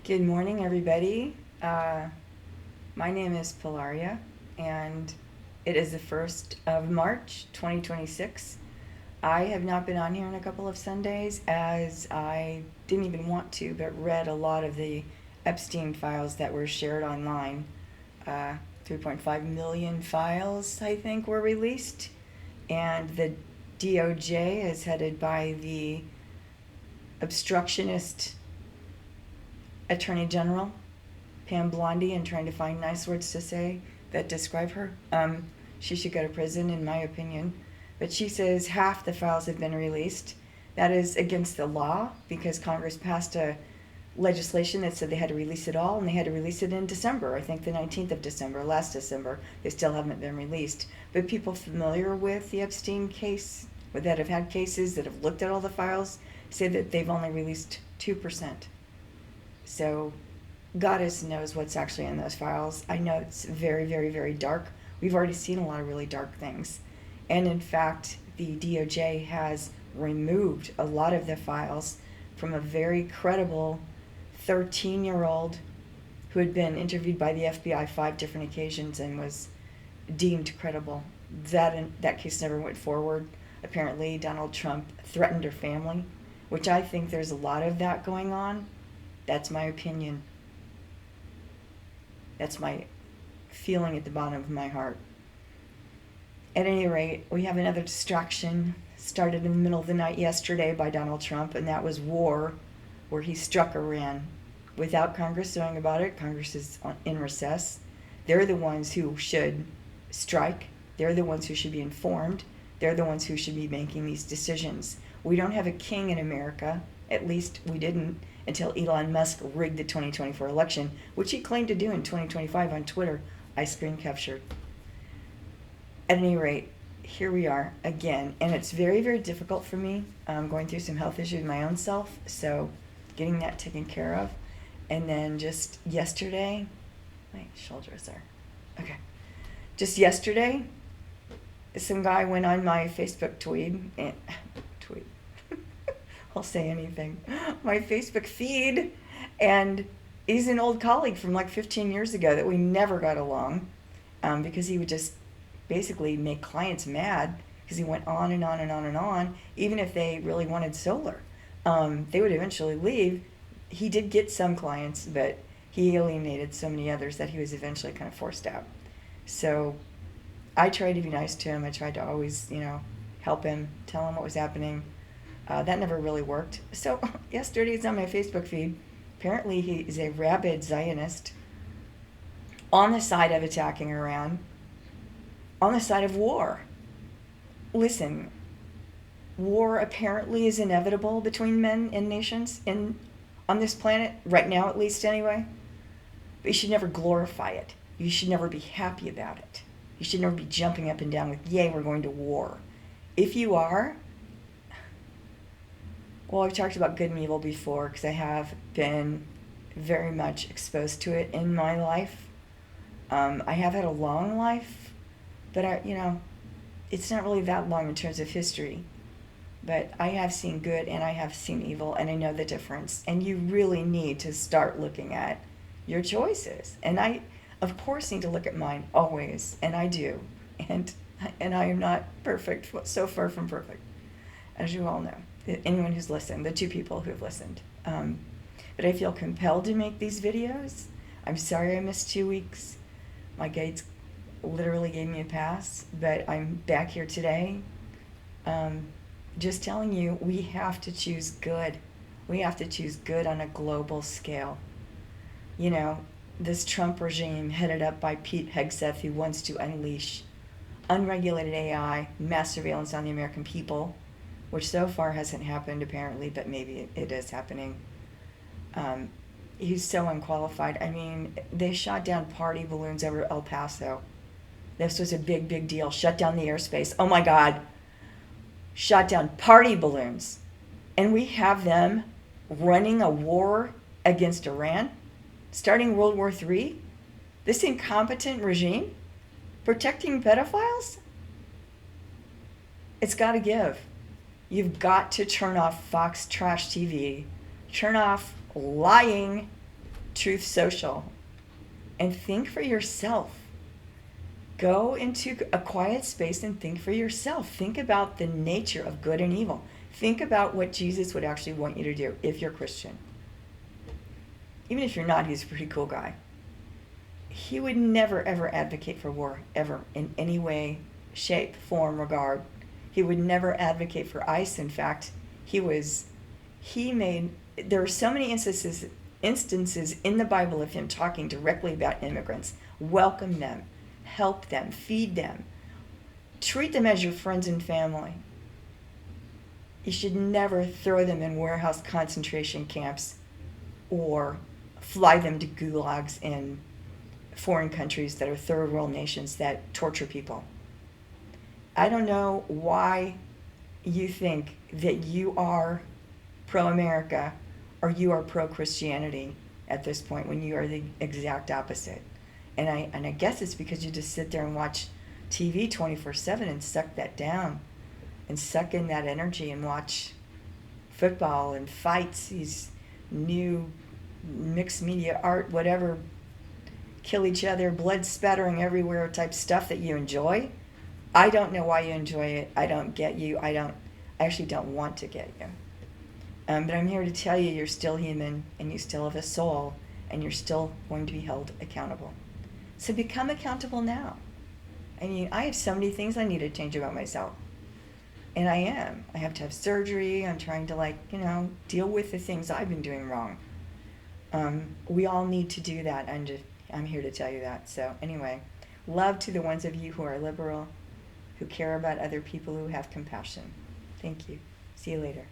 Good morning, everybody. My name is Pilaria, and it is the 1st of March, 2026. I have not been on here in a couple of Sundays as I didn't even want to, but read a lot of the Epstein files that were shared online. 3.5 million files, I think, were released, and the DOJ is headed by the obstructionist Attorney General Pam Blondie, and trying to find nice words to say that describe her. She should go to prison, in my opinion. But she says half the files have been released. That is against the law because Congress passed a legislation that said they had to release it all, and they had to release it in December. I think the 19th of December, last December. They still haven't been released. But people familiar with the Epstein case, that have had cases, that have looked at all the files, say that they've only released 2%. So Goddess knows what's actually in those files. I know it's very, very, very dark. We've already seen a lot of really dark things. And in fact, the DOJ has removed a lot of the files from a very credible 13-year-old who had been interviewed by the FBI 5 different occasions and was deemed credible. That case never went forward. Apparently, Donald Trump threatened her family, which I think there's a lot of that going on. That's my opinion. That's my feeling at the bottom of my heart. At any rate, we have another distraction started in the middle of the night yesterday by Donald Trump, and that was war, where he struck Iran. Without Congress knowing about it, Congress is in recess. They're the ones who should strike. They're the ones who should be informed. They're the ones who should be making these decisions. We don't have a king in America. At least we didn't until Elon Musk rigged the 2024 election, which he claimed to do in 2025 on Twitter. I screen captured. At any rate, here we are again, and it's very, very difficult for me. I'm going through some health issues my own self, so getting that taken care of. And then just yesterday, my shoulders are, okay. Just yesterday, some guy went on my Facebook tweet, I'll say anything, my Facebook feed, and he's an old colleague from like 15 years ago that we never got along because he would just basically make clients mad because he went on and on and on and on, even if they really wanted solar. They would eventually leave. He did get some clients, but he alienated so many others that he was eventually kind of forced out. So I tried to be nice to him. I tried to always, help him, tell him what was happening. That never really worked. So yesterday it's on my Facebook feed. Apparently he is a rabid Zionist on the side of attacking Iran, on the side of war. Listen, war apparently is inevitable between men and nations on this planet, right now at least anyway. But you should never glorify it. You should never be happy about it. You should never be jumping up and down with, yay, we're going to war. If you are, well, I've talked about good and evil before because I have been very much exposed to it in my life. I have had a long life, but it's not really that long in terms of history. But I have seen good and I have seen evil, and I know the difference. And you really need to start looking at your choices. And I, of course, need to look at mine always, and I do. And I am not perfect, so far from perfect, as you all know. Anyone who's listened, the 2 people who have listened. But I feel compelled to make these videos. I'm sorry I missed 2 weeks. My guides literally gave me a pass, but I'm back here today. Just telling you, we have to choose good. We have to choose good on a global scale. This Trump regime headed up by Pete Hegseth, who wants to unleash unregulated AI, mass surveillance on the American people, which so far hasn't happened apparently, but maybe it is happening. He's so unqualified. I mean, they shot down party balloons over El Paso. This was a big, big deal. Shut down the airspace. Oh my God. Shot down party balloons. And we have them running a war against Iran, starting World War III. This incompetent regime protecting pedophiles? It's got to give. You've got to turn off Fox Trash TV, turn off lying Truth Social, and think for yourself. Go into a quiet space and think for yourself. Think about the nature of good and evil. Think about what Jesus would actually want you to do if you're Christian. Even if you're not, he's a pretty cool guy. He would never, ever advocate for war, ever, in any way, shape, form, regard. He would never advocate for ICE. In fact, there are so many instances in the Bible of him talking directly about immigrants. Welcome them, help them, feed them, treat them as your friends and family. You should never throw them in warehouse concentration camps or fly them to gulags in foreign countries that are third world nations that torture people. I don't know why you think that you are pro-America or you are pro-Christianity at this point when you are the exact opposite. And I guess it's because you just sit there and watch TV 24/7 and suck that down and suck in that energy and watch football and fights, these new mixed media art, whatever, kill each other, blood spattering everywhere type stuff that you enjoy. I don't know why you enjoy it. I don't get you. I actually don't want to get you. But I'm here to tell you you're still human and you still have a soul and you're still going to be held accountable. So become accountable now. I mean, I have so many things I need to change about myself. And I am. I have to have surgery. I'm trying to deal with the things I've been doing wrong. We all need to do that. I'm here to tell you that. So anyway, love to the ones of you who are liberal, who care about other people, who have compassion. Thank you. See you later.